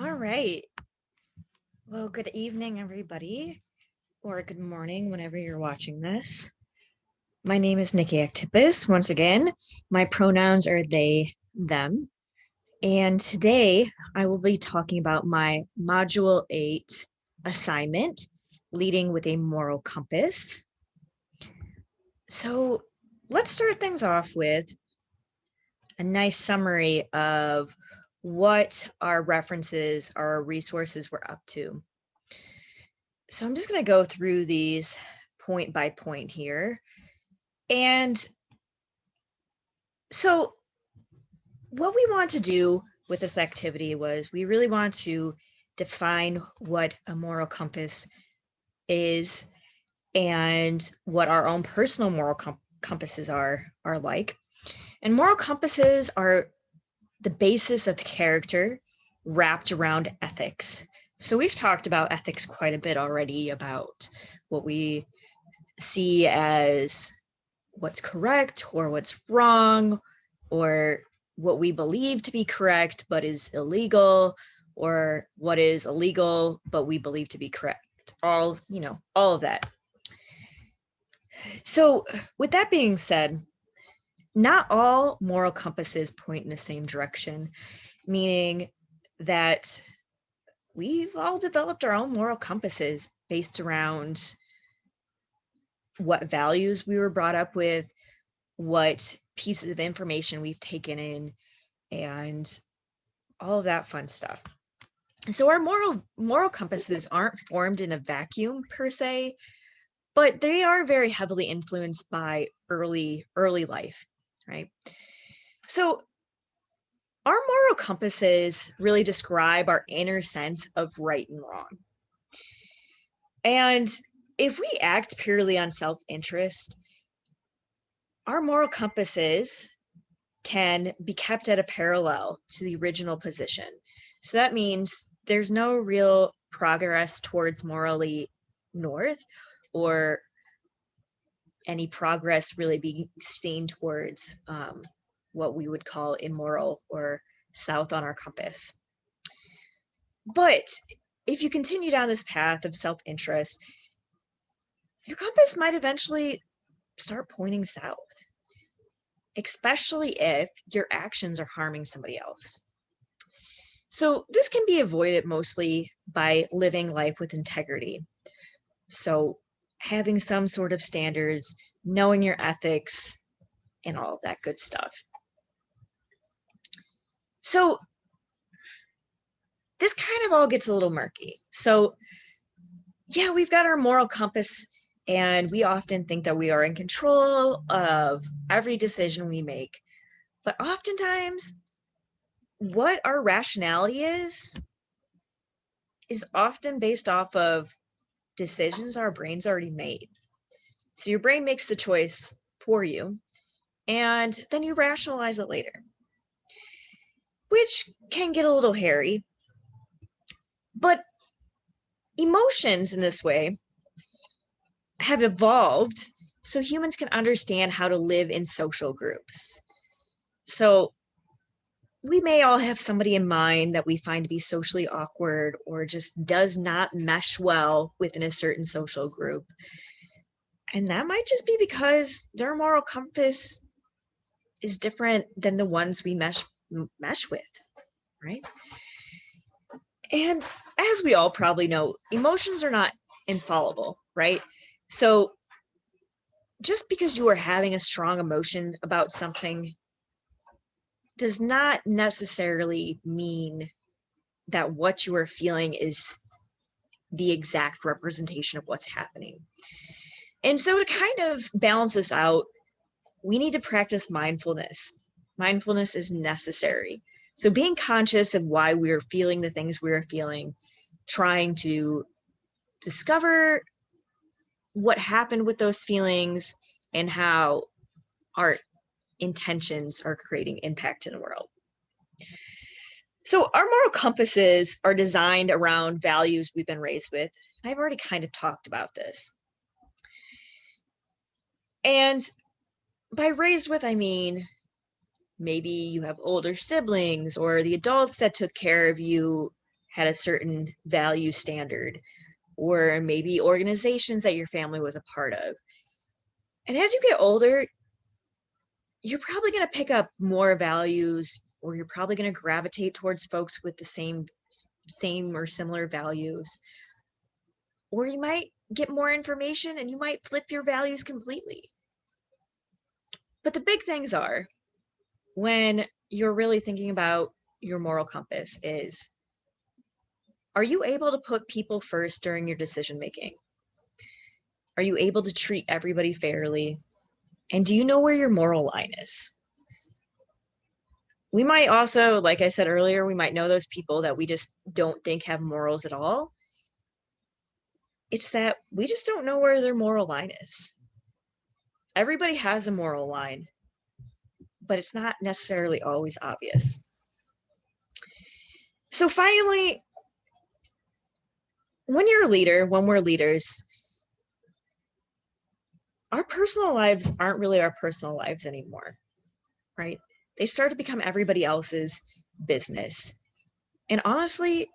All right. Well, good evening, everybody, or good morning whenever you're watching this. My name is N Aktipis. Once again, my pronouns are they, them. And today I will be talking about my Module 8 assignment, Leading with a Moral Compass. So let's start things off with a nice summary of what our references, our resources we're up to. So I'm just going to go through these point by point here. And so what we want to do with this activity was we really want to define what a moral compass is and what our own personal moral compasses are like. And moral compasses are the basis of character wrapped around ethics. So we've talked about ethics quite a bit already, about what we see as what's correct or what's wrong, or what we believe to be correct but is illegal, or what is illegal but we believe to be correct. All of that. So with that being said, not all moral compasses point in the same direction, meaning that we've all developed our own moral compasses based around what values we were brought up with, what pieces of information we've taken in, and all of that fun stuff. So our moral compasses aren't formed in a vacuum per se, but they are very heavily influenced by early life, right? So our moral compasses really describe our inner sense of right and wrong. And if we act purely on self-interest, our moral compasses can be kept at a parallel to the original position. So that means there's no real progress towards morally north, or any progress really being seen towards what we would call immoral or south on our compass. But if you continue down this path of self-interest, your compass might eventually start pointing south, especially if your actions are harming somebody else. So this can be avoided mostly by living life with integrity. So having some sort of standards, knowing your ethics, and all of that good stuff. So this kind of all gets a little murky. So yeah, we've got our moral compass, and we often think that we are in control of every decision we make. But oftentimes, what our rationality is often based off of decisions our brain's already made. So your brain makes the choice for you, and then you rationalize it later, which can get a little hairy. But emotions in this way have evolved so humans can understand how to live in social groups. So we may all have somebody in mind that we find to be socially awkward or just does not mesh well within a certain social group. And that might just be because their moral compass is different than the ones we mesh with, right? And as we all probably know, emotions are not infallible, right? So just because you are having a strong emotion about something does not necessarily mean that what you are feeling is the exact representation of what's happening. And so to kind of balance this out, we need to practice mindfulness. Mindfulness is necessary. So being conscious of why we're feeling the things we're feeling, trying to discover what happened with those feelings and how our intentions are creating impact in the world. So our moral compasses are designed around values we've been raised with. I've already kind of talked about this. And by raised with, I mean, maybe you have older siblings or the adults that took care of you had a certain value standard, or maybe organizations that your family was a part of. And as you get older, you're probably going to pick up more values, or you're probably going to gravitate towards folks with the same or similar values. Or you might get more information and you might flip your values completely. But the big things are, when you're really thinking about your moral compass, is, are you able to put people first during your decision making? Are you able to treat everybody fairly? And do you know where your moral line is? We might also, like I said earlier, we might know those people that we just don't think have morals at all. It's that we just don't know where their moral line is. Everybody has a moral line, but it's not necessarily always obvious. So finally, when you're a leader, when we're leaders, our personal lives aren't really our personal lives anymore, right? They start to become everybody else's business. And honestly,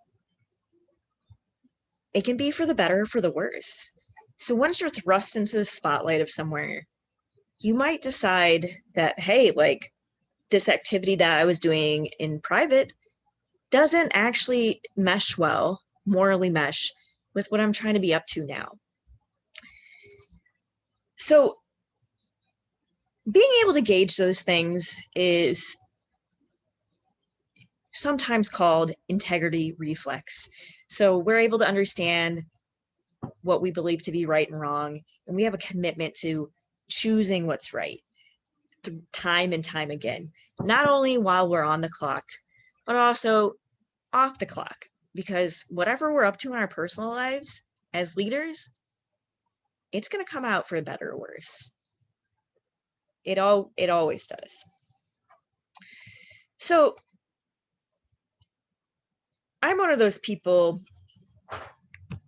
it can be for the better or for the worse. So once you're thrust into the spotlight of somewhere, you might decide that, hey, like, this activity that I was doing in private doesn't actually morally mesh with what I'm trying to be up to now. So being able to gauge those things is sometimes called integrity reflex. So we're able to understand what we believe to be right and wrong, and we have a commitment to choosing what's right time and time again, not only while we're on the clock, but also off the clock, because whatever we're up to in our personal lives as leaders, it's going to come out for better or worse. It always does. So I'm one of those people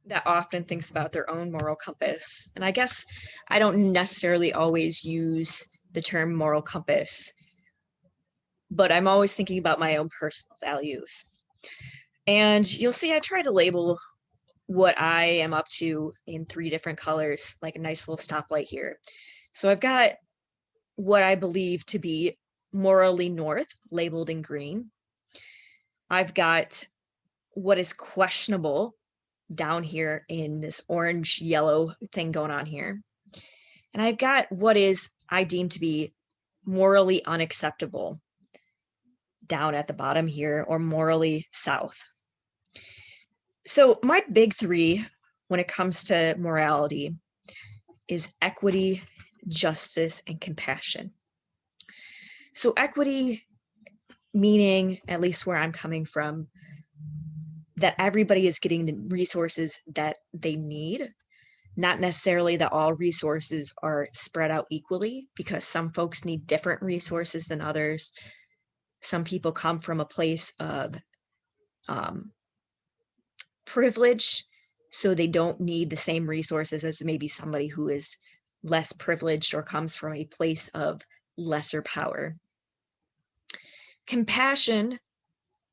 that often thinks about their own moral compass. And I guess I don't necessarily always use the term moral compass, but I'm always thinking about my own personal values. And you'll see I try to label what I am up to in 3 different colors, like a nice little stoplight here. So I've got what I believe to be morally north, labeled in green. I've got what is questionable down here in this orange yellow thing going on here. And I've got what is I deem to be morally unacceptable down at the bottom here, or morally south. So my big 3 when it comes to morality is equity, justice, and compassion. So equity, meaning, at least where I'm coming from, that everybody is getting the resources that they need, not necessarily that all resources are spread out equally, because some folks need different resources than others. Some people come from a place of privilege, so they don't need the same resources as maybe somebody who is less privileged or comes from a place of lesser power. Compassion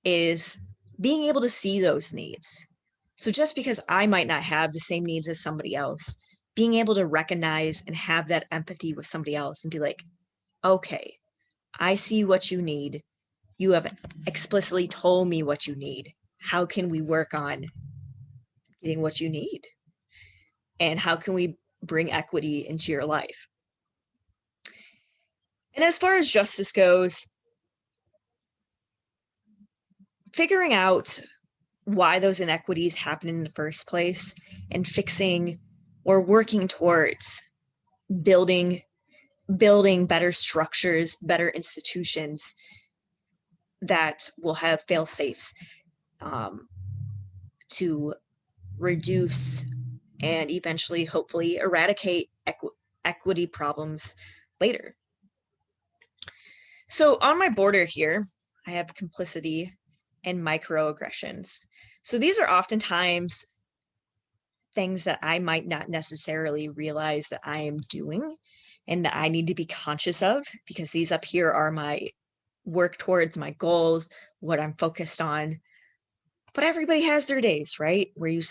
is being able to see those needs. So just because I might not have the same needs as somebody else, being able to recognize and have that empathy with somebody else and be like, okay, I see what you need. You have explicitly told me what you need. How can we work on getting what you need? And how can we bring equity into your life? And as far as justice goes, figuring out why those inequities happen in the first place and fixing or working towards building better structures, better institutions that will have fail safes to reduce and eventually, hopefully, eradicate equity problems later. So on my border here, I have complicity and microaggressions. So these are oftentimes things that I might not necessarily realize that I am doing and that I need to be conscious of, because these up here are my work towards my goals, what I'm focused on. But everybody has their days, right? Where you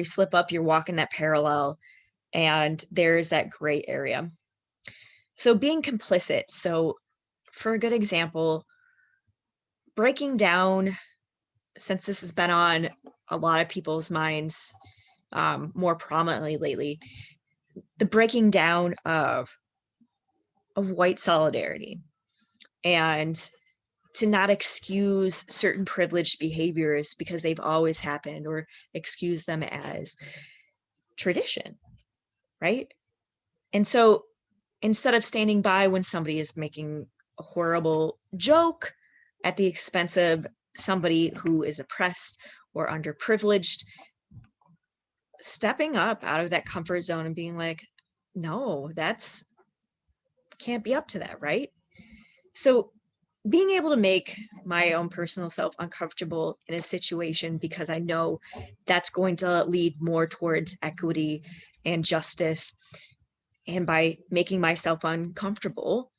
slip up, you're walking that parallel, and there's that gray area. So being complicit. So for a good example, breaking down, since this has been on a lot of people's minds more prominently lately, the breaking down of white solidarity, and to not excuse certain privileged behaviors because they've always happened, or excuse them as tradition, right? And so instead of standing by when somebody is making a horrible joke at the expense of somebody who is oppressed or underprivileged, stepping up out of that comfort zone and being like, no, that's can't be up to that, right? So being able to make my own personal self uncomfortable in a situation because I know that's going to lead more towards equity and justice. And by making myself uncomfortable,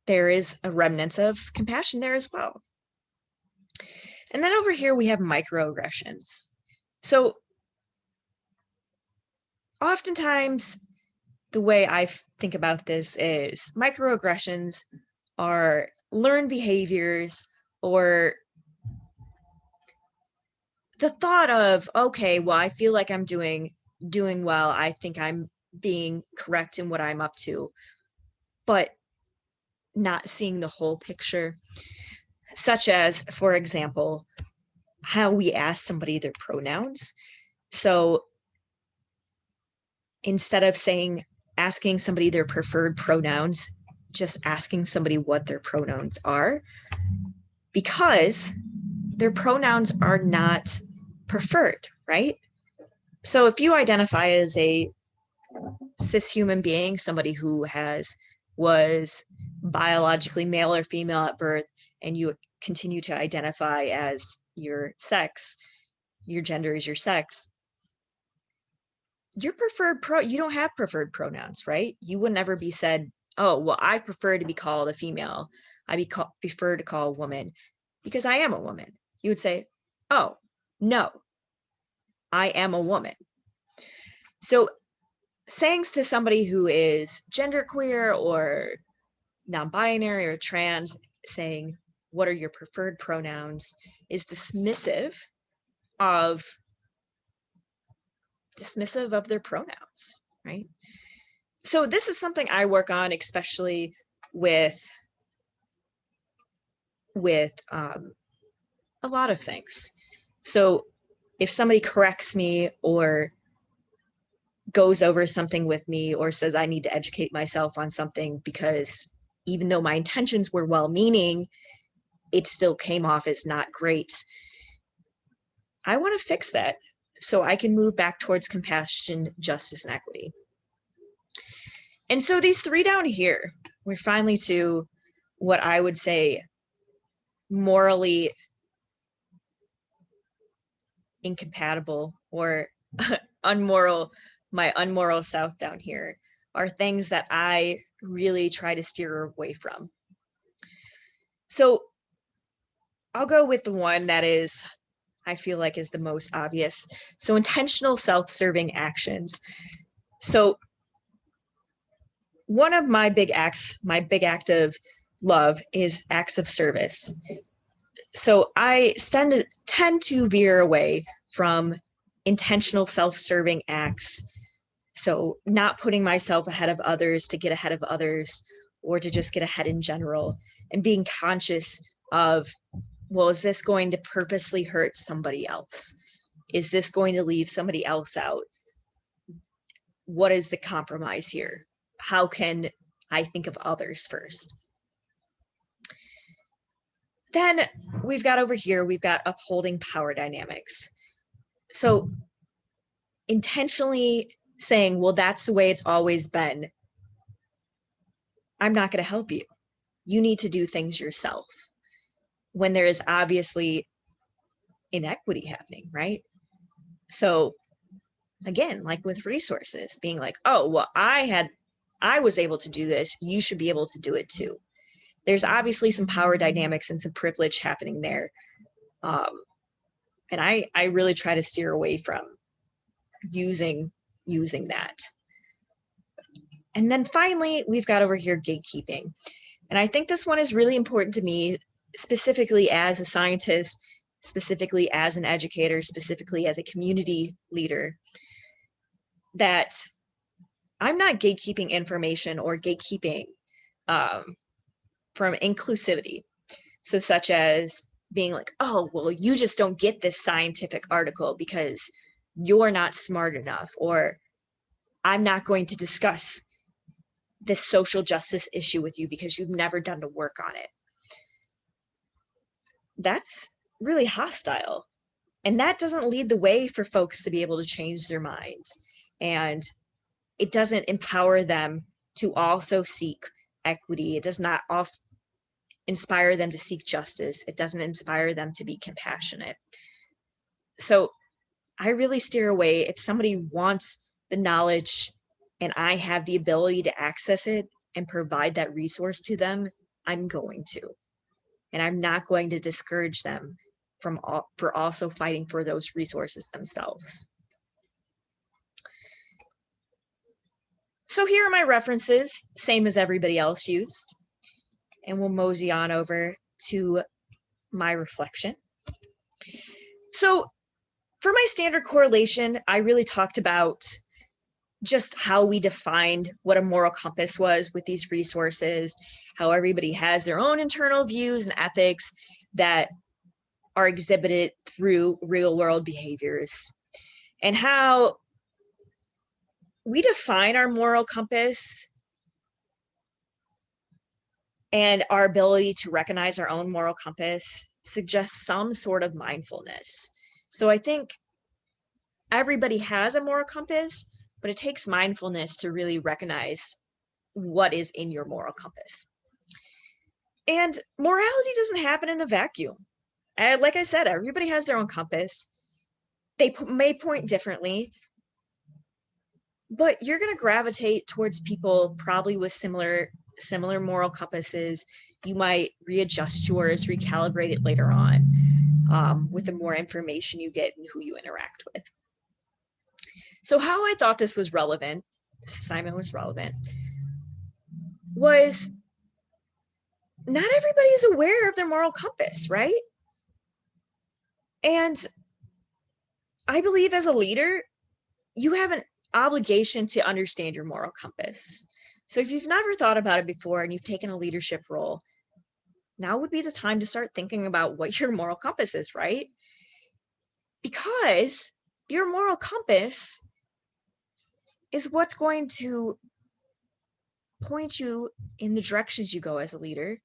there is a remnant of compassion there as well. And then over here, we have microaggressions. So oftentimes, the way I think about this is microaggressions are learned behaviors, or the thought of, okay, well, I feel like I'm doing well. I think I'm being correct in what I'm up to, but not seeing the whole picture, such as, for example, how we ask somebody their pronouns. So instead of asking somebody their preferred pronouns, just asking somebody what their pronouns are, because their pronouns are not preferred, right? So if you identify as a cis human being, somebody who was biologically male or female at birth, and you continue to identify as your sex, your gender is your sex, your you don't have preferred pronouns, right? You would never be said, oh, well, I prefer to be called a female. Prefer to call a woman because I am a woman. You would say, oh, no, I am a woman. So saying to somebody who is genderqueer or non-binary or trans, saying, what are your preferred pronouns, is dismissive of their pronouns, right? So this is something I work on, especially with a lot of things. So if somebody corrects me or goes over something with me or says I need to educate myself on something because even though my intentions were well-meaning, it still came off as not great, I want to fix that so I can move back towards compassion, justice, and equity. And so these three down here, we're finally to what I would say morally incompatible or unmoral, my unmoral south down here, are things that I really try to steer away from. So I'll go with the one that I feel like is the most obvious. So intentional self-serving actions. So one of my big act of love is acts of service. So I tend to veer away from intentional self-serving acts. So not putting myself ahead of others to get ahead of others or to just get ahead in general, and being conscious of, well, is this going to purposely hurt somebody else? Is this going to leave somebody else out? What is the compromise here? How can I think of others first? Then we've got over here, we've got upholding power dynamics. So intentionally saying, well, that's the way it's always been. I'm not going to help you. You need to do things yourself, when there is obviously inequity happening, right? So again, like with resources, being like, oh, well, I was able to do this, you should be able to do it too. There's obviously some power dynamics and some privilege happening there. And I really try to steer away from using that. And then finally, we've got over here gatekeeping. And I think this one is really important to me, specifically as a scientist, specifically as an educator, specifically as a community leader, that I'm not gatekeeping information or gatekeeping from inclusivity. So such as being like, oh, well, you just don't get this scientific article because you're not smart enough, or I'm not going to discuss this social justice issue with you because you've never done the work on it. That's really hostile. And that doesn't lead the way for folks to be able to change their minds. And it doesn't empower them to also seek equity. It does not also inspire them to seek justice. It doesn't inspire them to be compassionate. So I really steer away. If somebody wants the knowledge and I have the ability to access it and provide that resource to them, I'm going to. And I'm not going to discourage them for also fighting for those resources themselves. So here are my references, same as everybody else used. And we'll mosey on over to my reflection. So for my standard correlation, I really talked about just how we defined what a moral compass was with these resources, how everybody has their own internal views and ethics that are exhibited through real world behaviors, and how we define our moral compass and our ability to recognize our own moral compass suggests some sort of mindfulness. So I think everybody has a moral compass, but it takes mindfulness to really recognize what is in your moral compass. And morality doesn't happen in a vacuum. And like I said, everybody has their own compass. They may point differently, but you're going to gravitate towards people probably with similar moral compasses. You might readjust yours, recalibrate it later on with the more information you get and who you interact with. So how I thought this was relevant, this assignment was relevant, was not everybody is aware of their moral compass, right? And I believe as a leader, you have an obligation to understand your moral compass. So if you've never thought about it before and you've taken a leadership role, now would be the time to start thinking about what your moral compass is, right? Because your moral compass is what's going to point you in the directions you go as a leader.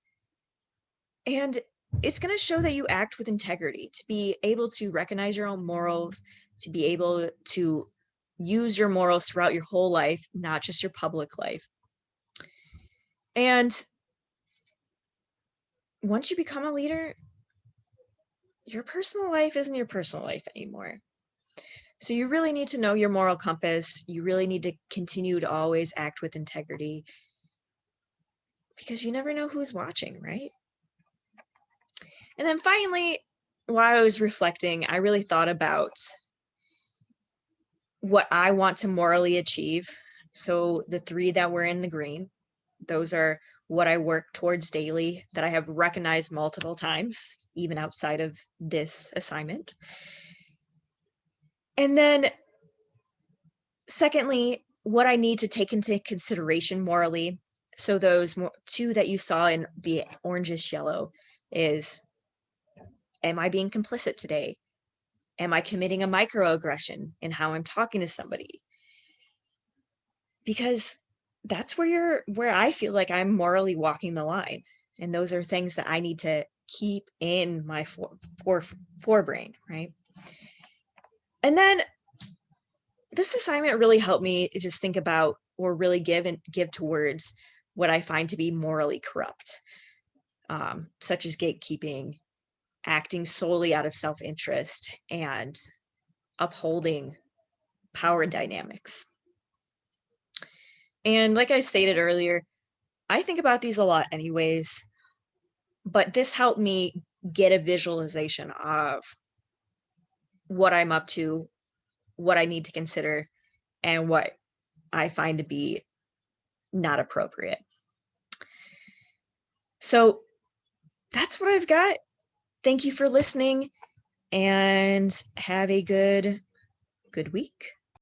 And it's going to show that you act with integrity, to be able to recognize your own morals, to be able to use your morals throughout your whole life, not just your public life. And once you become a leader, your personal life isn't your personal life anymore. So you really need to know your moral compass. You really need to continue to always act with integrity, because you never know who's watching, right? And then finally, while I was reflecting, I really thought about what I want to morally achieve. So the 3 that were in the green, those are what I work towards daily, that I have recognized multiple times, even outside of this assignment. And then secondly, what I need to take into consideration morally. So those 2 that you saw in the orangish yellow is, am I being complicit today? Am I committing a microaggression in how I'm talking to somebody? Because that's where I feel like I'm morally walking the line. And those are things that I need to keep in my forebrain, right? And then this assignment really helped me just think about, or really give towards what I find to be morally corrupt, such as gatekeeping, acting solely out of self-interest, and upholding power dynamics. And like I stated earlier, I think about these a lot anyways, but this helped me get a visualization of what I'm up to, what I need to consider, and what I find to be not appropriate. So that's what I've got. Thank you for listening, and have a good week.